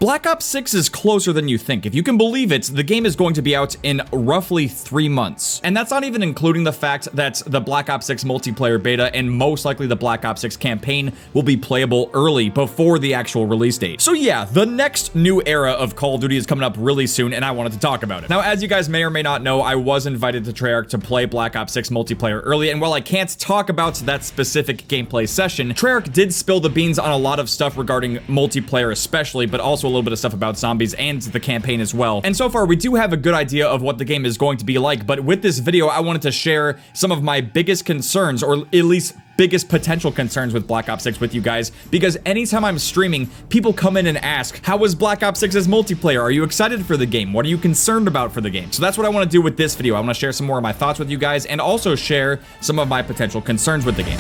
Black Ops 6 is closer than you think. If you can believe it, the game is going to be out in roughly 3 months. And that's not even including the fact that the Black Ops 6 multiplayer beta and most likely the Black Ops 6 campaign will be playable early before the actual release date. So yeah, the next new era of Call of Duty is coming up really soon, and I wanted to talk about it. Now, as you guys may or may not know, I was invited to Treyarch to play Black Ops 6 multiplayer early, and while I can't talk about that specific gameplay session, Treyarch did spill the beans on a lot of stuff regarding multiplayer especially, but also a little bit of stuff about zombies and the campaign as well. And so far, we do have a good idea of what the game is going to be like, but with this video, I wanted to share some of my biggest concerns, or at least biggest potential concerns with Black Ops 6 with you guys, because anytime I'm streaming, people come in and ask, how was Black Ops 6's multiplayer? Are you excited for the game? What are you concerned about for the game? So that's what I want to do with this video. I want to share some more of my thoughts with you guys and also share some of my potential concerns with the game.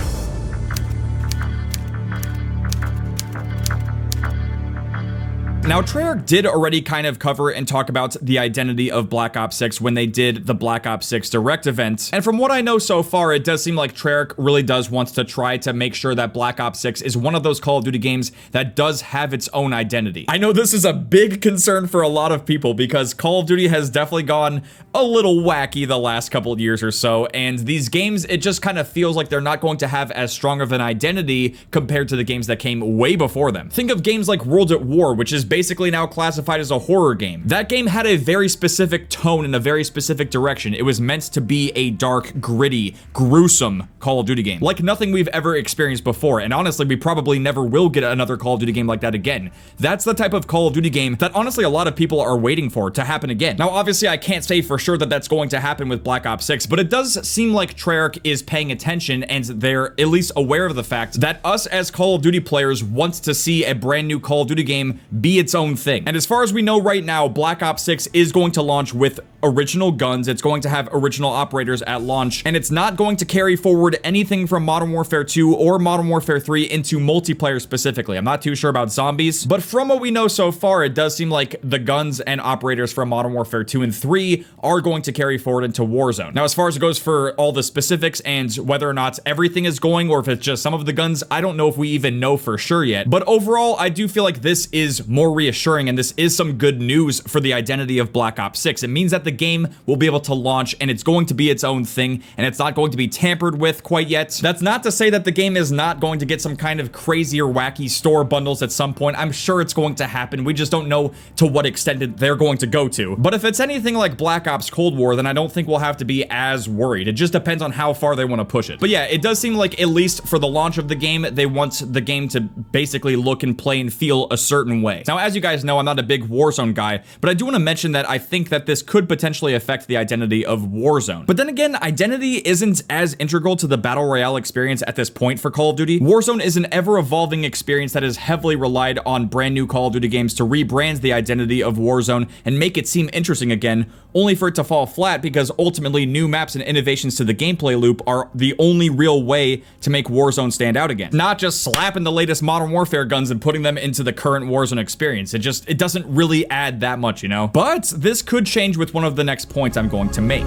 Now, Treyarch did already kind of cover and talk about the identity of Black Ops 6 when they did the Black Ops 6 Direct event. And from what I know so far, it does seem like Treyarch really does want to try to make sure that Black Ops 6 is one of those Call of Duty games that does have its own identity. I know this is a big concern for a lot of people because Call of Duty has definitely gone a little wacky the last couple of years or so, and these games, it just kind of feels like they're not going to have as strong of an identity compared to the games that came way before them. Think of games like World at War, which is basically now classified as a horror game. That game had a very specific tone and a very specific direction. It was meant to be a dark, gritty, gruesome Call of Duty game, like nothing we've ever experienced before, and honestly, we probably never will get another Call of Duty game like that again. That's the type of Call of Duty game that honestly a lot of people are waiting for to happen again. Now, obviously, I can't say for sure that that's going to happen with Black Ops 6, but it does seem like Treyarch is paying attention and they're at least aware of the fact that us as Call of Duty players want to see a brand new Call of Duty game be its own thing. And as far as we know right now, Black Ops 6 is going to launch with original guns, it's going to have original operators at launch, and it's not going to carry forward anything from Modern Warfare 2 or Modern Warfare 3 into multiplayer specifically. I'm not too sure about zombies, but from what we know so far, it does seem like the guns and operators from Modern Warfare 2 and 3 are going to carry forward into Warzone. Now, as far as it goes for all the specifics and whether or not everything is going or if it's just some of the guns, I don't know if we even know for sure yet. But overall, I do feel like this is more reassuring and this is some good news for the identity of Black Ops 6. It means that the game will be able to launch and it's going to be its own thing and it's not going to be tampered with quite yet. That's not to say that the game is not going to get some kind of crazy or wacky store bundles at some point. I'm sure it's going to happen. We just don't know to what extent they're going to go to. But if it's anything like Black Ops Cold War, then I don't think we'll have to be as worried. It just depends on how far they want to push it. But yeah, it does seem like at least for the launch of the game, they want the game to basically look and play and feel a certain way. Now, as you guys know, I'm not a big Warzone guy, but I do want to mention that I think that this could potentially affect the identity of Warzone. But then again, identity isn't as integral to the Battle Royale experience at this point for Call of Duty. Warzone is an ever-evolving experience that has heavily relied on brand new Call of Duty games to rebrand the identity of Warzone and make it seem interesting again, only for it to fall flat because ultimately new maps and innovations to the gameplay loop are the only real way to make Warzone stand out again. Not just slapping the latest Modern Warfare guns and putting them into the current Warzone experience. It doesn't really add that much, you know? But this could change with one of the next points I'm going to make.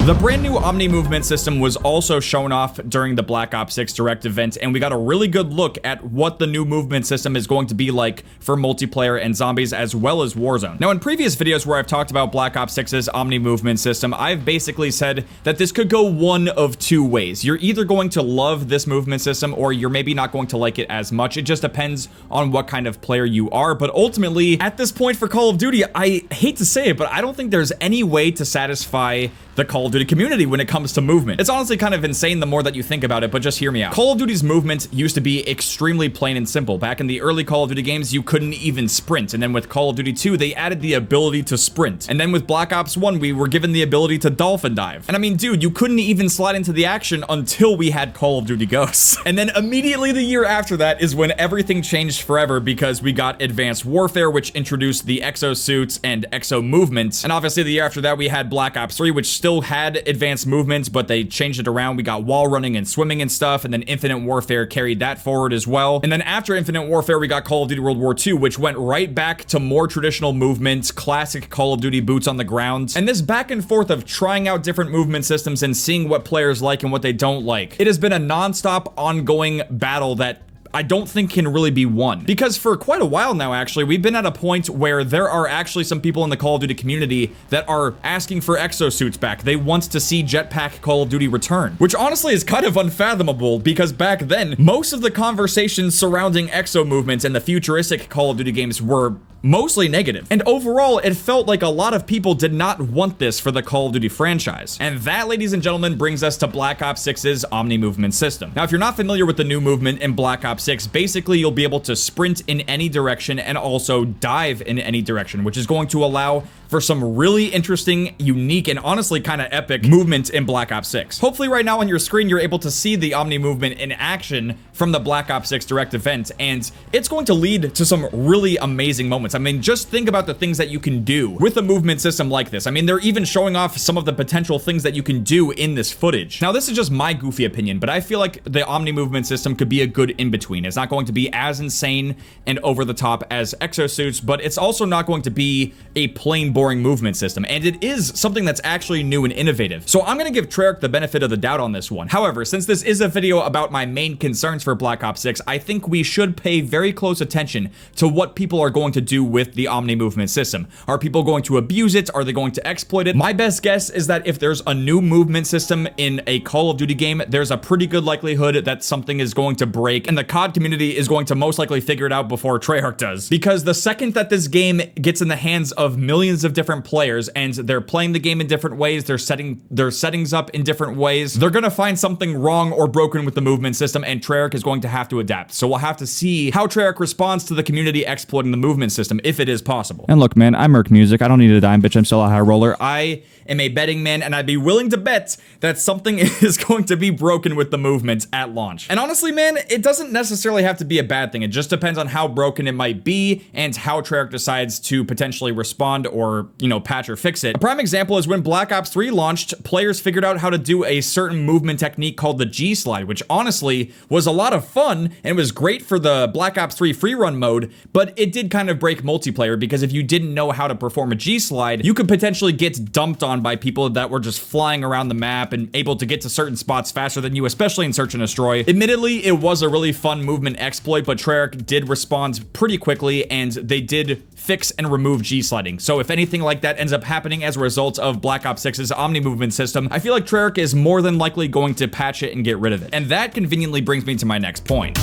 The brand new Omnimovement system was also shown off during the Black Ops 6 Direct event, and we got a really good look at what the new movement system is going to be like for multiplayer and zombies as well as Warzone. Now, in previous videos where I've talked about Black Ops 6's Omnimovement system, I've basically said that this could go one of two ways. You're either going to love this movement system or you're maybe not going to like it as much. It just depends on what kind of player you are, but ultimately, at this point for Call of Duty, I hate to say it, but I don't think there's any way to satisfy the Call of Duty community when it comes to movement. It's honestly kind of insane the more that you think about it, but just hear me out. Call of Duty's movement used to be extremely plain and simple. Back in the early Call of Duty games, you couldn't even sprint, and then with Call of Duty 2, they added the ability to sprint. And then with Black Ops 1, we were given the ability to dolphin dive. And I mean, dude, you couldn't even slide into the action until we had Call of Duty Ghosts. And then immediately the year after that is when everything changed forever because we got Advanced Warfare, which introduced the exosuits and exo movements. And obviously the year after that, we had Black Ops 3, which still had had advanced movements, but they changed it around. We got wall running and swimming and stuff, and then Infinite Warfare carried that forward as well. And then after Infinite Warfare, we got Call of Duty World War II, which went right back to more traditional movements, classic Call of Duty boots on the ground. And this back and forth of trying out different movement systems and seeing what players like and what they don't like. It has been a non-stop ongoing battle that I don't think can really be won. Because for quite a while now, actually, we've been at a point where there are actually some people in the Call of Duty community that are asking for exosuits back. They want to see Jetpack Call of Duty return, which honestly is kind of unfathomable because back then, most of the conversations surrounding exo movements and the futuristic Call of Duty games were mostly negative. And overall, it felt like a lot of people did not want this for the Call of Duty franchise. And that, ladies and gentlemen, brings us to Black Ops 6's Omnimovement system. Now, if you're not familiar with the new movement in Black Ops 6, basically you'll be able to sprint in any direction and also dive in any direction, which is going to allow for some really interesting, unique, and honestly kind of epic movement in Black Ops 6. Hopefully right now on your screen, you're able to see the Omni movement in action from the Black Ops 6 direct event, and it's going to lead to some really amazing moments. I mean, just think about the things that you can do with a movement system like this. I mean, they're even showing off some of the potential things that you can do in this footage. Now, this is just my goofy opinion, but I feel like the Omni movement system could be a good in-between. It's not going to be as insane and over the top as exosuits, but it's also not going to be a plain boring movement system, and it is something that's actually new and innovative. So I'm going to give Treyarch the benefit of the doubt on this one. However, since this is a video about my main concerns for Black Ops 6, I think we should pay very close attention to what people are going to do with the Omni movement system. Are people going to abuse it? Are they going to exploit it? My best guess is that if there's a new movement system in a Call of Duty game, there's a pretty good likelihood that something is going to break, and the COD community is going to most likely figure it out before Treyarch does. Because the second that this game gets in the hands of millions of different players and they're playing the game in different ways, they're setting their settings up in different ways, they're gonna find something wrong or broken with the movement system, and Treyarch is going to have to adapt. So we'll have to see how Treyarch responds to the community exploiting the movement system, if it is possible. And look, man, I merc music. I don't need a dime, bitch. I'm still a high roller. I am a betting man, and I'd be willing to bet that something is going to be broken with the movement at launch. And honestly, man, it doesn't necessarily have to be a bad thing. It just depends on how broken it might be and how Treyarch decides to potentially respond or, you know, patch or fix it. A prime example is when Black Ops 3 launched, players figured out how to do a certain movement technique called the G-slide, which honestly was a lot of fun and was great for the Black Ops 3 free run mode, but it did kind of break multiplayer because if you didn't know how to perform a G-slide, you could potentially get dumped on by people that were just flying around the map and able to get to certain spots faster than you, especially in Search and Destroy. Admittedly, it was a really fun movement exploit, but Treyarch did respond pretty quickly and they did fix and remove G-sliding. So if anything like that ends up happening as a result of Black Ops 6's Omni movement system, I feel like Treyarch is more than likely going to patch it and get rid of it. And that conveniently brings me to my next point.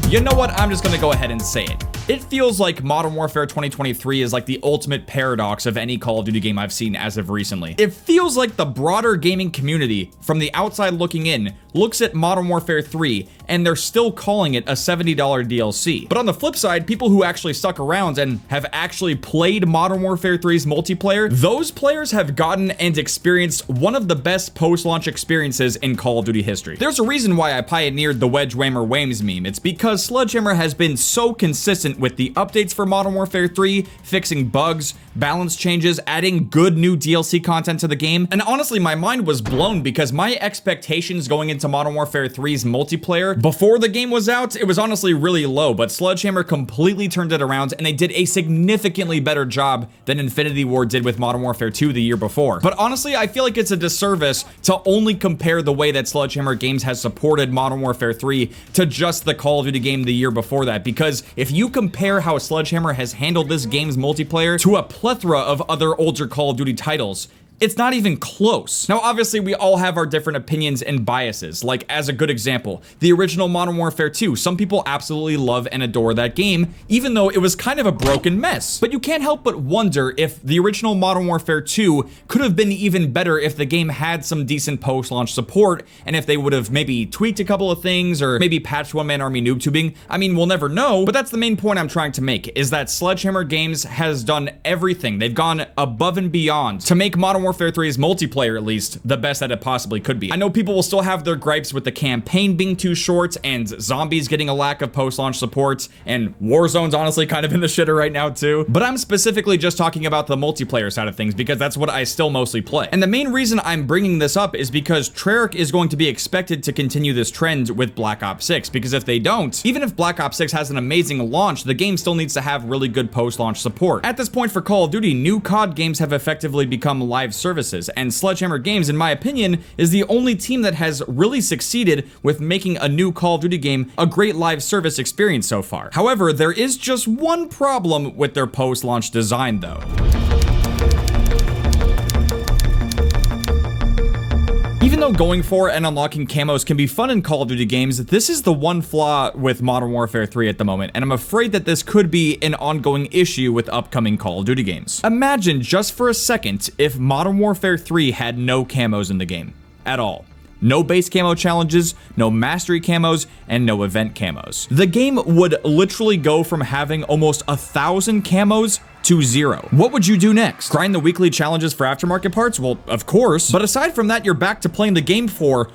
You know what? I'm just gonna go ahead and say it. It feels like Modern Warfare 2023 is like the ultimate paradox of any Call of Duty game I've seen as of recently. It feels like the broader gaming community, from the outside looking in, looks at Modern Warfare 3 and they're still calling it a $70 DLC. But on the flip side, people who actually stuck around and have actually played Modern Warfare 3's multiplayer, those players have gotten and experienced one of the best post-launch experiences in Call of Duty history. There's a reason why I pioneered the Wedge Whammer Whames meme. It's because Sledgehammer has been so consistent with the updates for Modern Warfare 3, fixing bugs, balance changes, adding good new DLC content to the game. And honestly, my mind was blown because my expectations going into Modern Warfare 3's multiplayer before the game was out, it was honestly really low, but Sledgehammer completely turned it around and they did a significantly better job than Infinity Ward did with Modern Warfare 2 the year before. But honestly, I feel like it's a disservice to only compare the way that Sledgehammer Games has supported Modern Warfare 3 to just the Call of Duty game the year before that, because if you compare how Sledgehammer has handled this game's multiplayer to a plethora of other older Call of Duty titles, it's not even close. Now, obviously, we all have our different opinions and biases. Like, as a good example, the original Modern Warfare 2. Some people absolutely love and adore that game, even though it was kind of a broken mess. But you can't help but wonder if the original Modern Warfare 2 could have been even better if the game had some decent post-launch support, and if they would have maybe tweaked a couple of things, or maybe patched One Man Army noob tubing. I mean, we'll never know, but that's the main point I'm trying to make, is that Sledgehammer Games has done everything. They've gone above and beyond to make Modern Warfare Warfare 3's multiplayer, at least, the best that it possibly could be. I know people will still have their gripes with the campaign being too short and zombies getting a lack of post-launch support, and Warzone's honestly kind of in the shitter right now too, but I'm specifically just talking about the multiplayer side of things because that's what I still mostly play. And the main reason I'm bringing this up is because Treyarch is going to be expected to continue this trend with Black Ops 6, because if they don't, even if Black Ops 6 has an amazing launch, the game still needs to have really good post-launch support. At this point for Call of Duty, new COD games have effectively become live services, and Sledgehammer Games, in my opinion, is the only team that has really succeeded with making a new Call of Duty game a great live service experience so far. However, there is just one problem with their post-launch design though. Even though going for and unlocking camos can be fun in Call of Duty games, this is the one flaw with Modern Warfare 3 at the moment, and I'm afraid that this could be an ongoing issue with upcoming Call of Duty games. Imagine just for a second if Modern Warfare 3 had no camos in the game at all. No base camo challenges, no mastery camos, and no event camos. The game would literally go from having almost 1,000 camos to 0. What would you do next? Grind the weekly challenges for aftermarket parts? Well, of course. But aside from that, you're back to playing the game for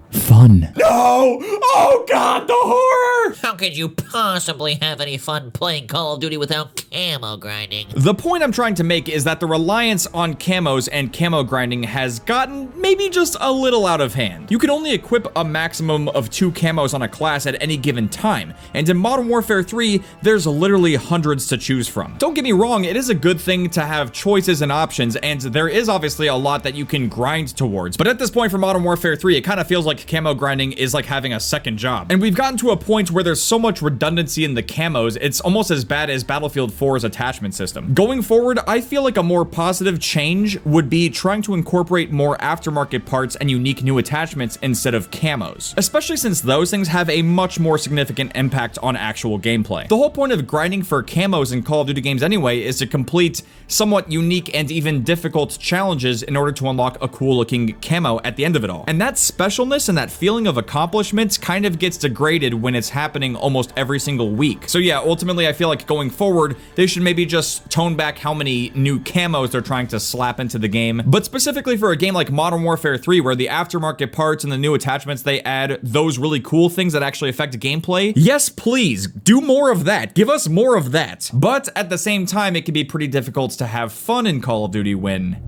fun. No! Oh god, the horror! How could you possibly have any fun playing Call of Duty without camo grinding? The point I'm trying to make is that the reliance on camos and camo grinding has gotten maybe just a little out of hand. You can only equip a maximum of 2 camos on a class at any given time, and in Modern Warfare 3, there's literally hundreds to choose from. Don't get me wrong, it is a good thing to have choices and options, and there is obviously a lot that you can grind towards, but at this point for Modern Warfare 3, it kind of feels like camo grinding is like having a second job. And we've gotten to a point where there's so much redundancy in the camos, it's almost as bad as Battlefield 4's attachment system. Going forward, I feel like a more positive change would be trying to incorporate more aftermarket parts and unique new attachments instead of camos, especially since those things have a much more significant impact on actual gameplay. The whole point of grinding for camos in Call of Duty games anyway is to complete somewhat unique and even difficult challenges in order to unlock a cool looking camo at the end of it all. And that specialness and that feeling of accomplishment kind of gets degraded when it's happening almost every single week. So yeah, ultimately I feel like going forward, they should maybe just tone back how many new camos they're trying to slap into the game. But specifically for a game like Modern Warfare 3, where the aftermarket parts and the new attachments they add, those really cool things that actually affect gameplay, yes please, do more of that. Give us more of that. But at the same time, it can be pretty difficult to have fun in Call of Duty when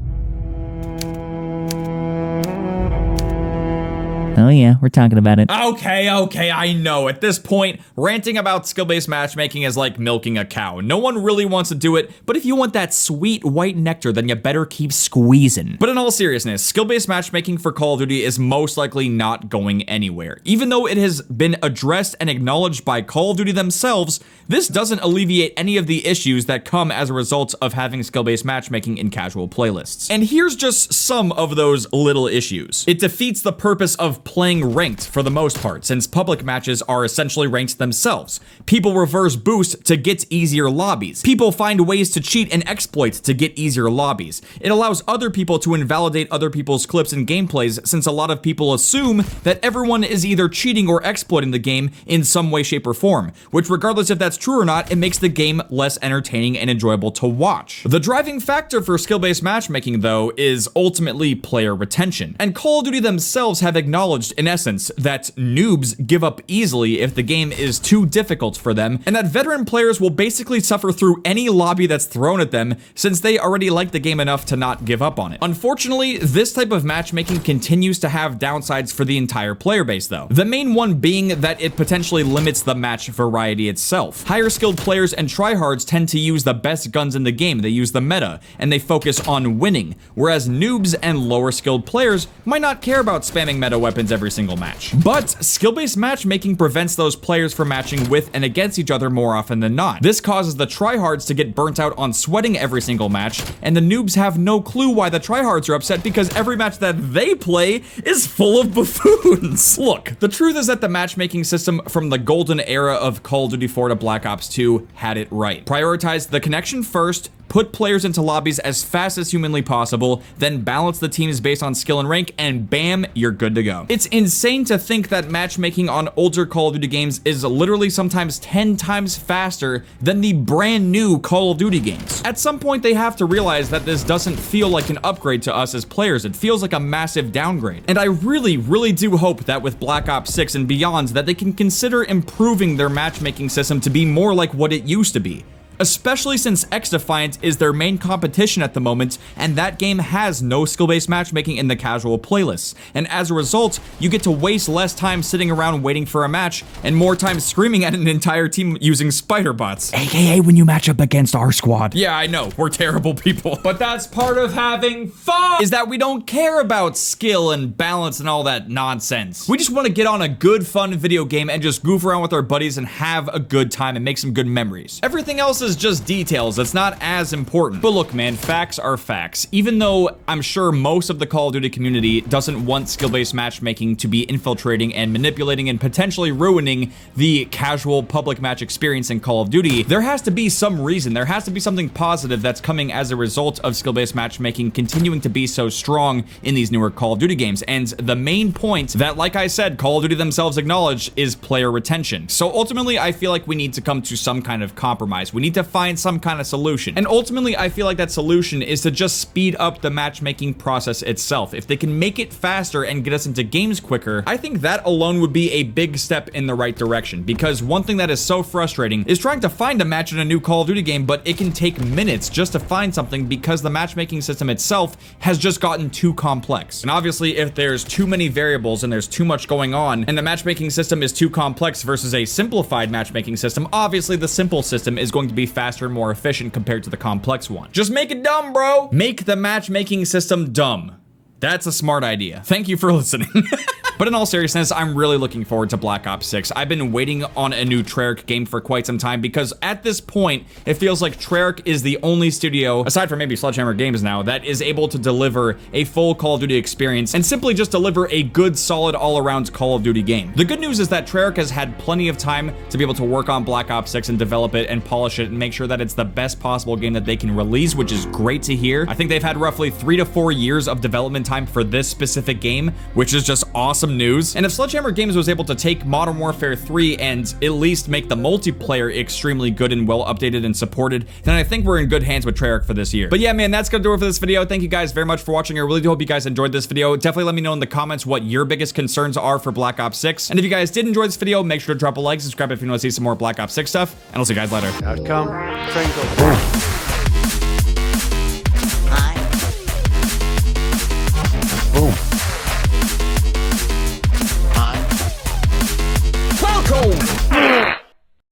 Oh yeah, we're talking about it. Okay, I know. At this point, ranting about skill-based matchmaking is like milking a cow. No one really wants to do it, but if you want that sweet white nectar, then you better keep squeezing. But in all seriousness, skill-based matchmaking for Call of Duty is most likely not going anywhere. Even though it has been addressed and acknowledged by Call of Duty themselves, this doesn't alleviate any of the issues that come as a result of having skill-based matchmaking in casual playlists. And here's just some of those little issues. It defeats the purpose of playing ranked for the most part, since public matches are essentially ranked themselves. People reverse boost to get easier lobbies. People find ways to cheat and exploit to get easier lobbies. It allows other people to invalidate other people's clips and gameplays, since a lot of people assume that everyone is either cheating or exploiting the game in some way, shape, or form, which regardless if that's true or not, it makes the game less entertaining and enjoyable to watch. The driving factor for skill-based matchmaking, though, is ultimately player retention. And Call of Duty themselves have acknowledged in essence that noobs give up easily if the game is too difficult for them, and that veteran players will basically suffer through any lobby that's thrown at them since they already like the game enough to not give up on it. Unfortunately, this type of matchmaking continues to have downsides for the entire player base though. The main one being that it potentially limits the match variety itself. Higher skilled players and tryhards tend to use the best guns in the game, they use the meta, and they focus on winning, whereas noobs and lower skilled players might not care about spamming meta weapons every single match. But skill-based matchmaking prevents those players from matching with and against each other more often than not. This causes the tryhards to get burnt out on sweating every single match, and the noobs have no clue why the tryhards are upset because every match that they play is full of buffoons. Look, the truth is that the matchmaking system from the golden era of Call of Duty 4 to Black Ops 2 had it right. Prioritized the connection first, put players into lobbies as fast as humanly possible, then balance the teams based on skill and rank, and bam, you're good to go. It's insane to think that matchmaking on older Call of Duty games is literally sometimes 10 times faster than the brand new Call of Duty games. At some point, they have to realize that this doesn't feel like an upgrade to us as players. It feels like a massive downgrade. And I really do hope that with Black Ops 6 and beyond, that they can consider improving their matchmaking system to be more like what it used to be. Especially since X-Defiant is their main competition at the moment, and that game has no skill-based matchmaking in the casual playlists. And as a result, you get to waste less time sitting around waiting for a match, and more time screaming at an entire team using spider bots. AKA when you match up against our squad. Yeah, I know, we're terrible people. But that's part of having fun, is that we don't care about skill and balance and all that nonsense. We just want to get on a good, fun video game and just goof around with our buddies and have a good time and make some good memories. Everything else is just details. It's not as important. But look, man, facts are facts. Even though I'm sure most of the Call of Duty community doesn't want skill-based matchmaking to be infiltrating and manipulating and potentially ruining the casual public match experience in Call of Duty, there has to be some reason. There has to be something positive that's coming as a result of skill-based matchmaking continuing to be so strong in these newer Call of Duty games. And the main point that, like I said, Call of Duty themselves acknowledge is player retention. So ultimately, I feel like we need to come to some kind of compromise. We need to find some kind of solution. And ultimately, I feel like that solution is to just speed up the matchmaking process itself. If they can make it faster and get us into games quicker, I think that alone would be a big step in the right direction. Because one thing that is so frustrating is trying to find a match in a new Call of Duty game, but it can take minutes just to find something because the matchmaking system itself has just gotten too complex. And obviously, if there's too many variables and there's too much going on, and the matchmaking system is too complex versus a simplified matchmaking system, obviously the simple system is going to be faster and more efficient compared to the complex one. Just make it dumb, bro. Make the matchmaking system dumb. That's a smart idea. Thank you for listening. But in all seriousness, I'm really looking forward to Black Ops 6. I've been waiting on a new Treyarch game for quite some time because at this point, it feels like Treyarch is the only studio, aside from maybe Sledgehammer Games now, that is able to deliver a full Call of Duty experience and simply just deliver a good, solid, all-around Call of Duty game. The good news is that Treyarch has had plenty of time to be able to work on Black Ops 6 and develop it and polish it and make sure that it's the best possible game that they can release, which is great to hear. I think they've had roughly 3 to 4 years of development time for this specific game, which is just awesome news. And if Sledgehammer Games was able to take Modern Warfare 3 and at least make the multiplayer extremely good and well updated and supported, then I think we're in good hands with Treyarch for this year. But yeah, man, that's gonna do it for this video. Thank you guys very much for watching. I really do hope you guys enjoyed this video. Definitely let me know in the comments what your biggest concerns are for Black Ops 6. And if you guys did enjoy this video, make sure to drop a like, subscribe if you want to see some more Black Ops 6 stuff, and I'll see you guys later. Outcome, Franco.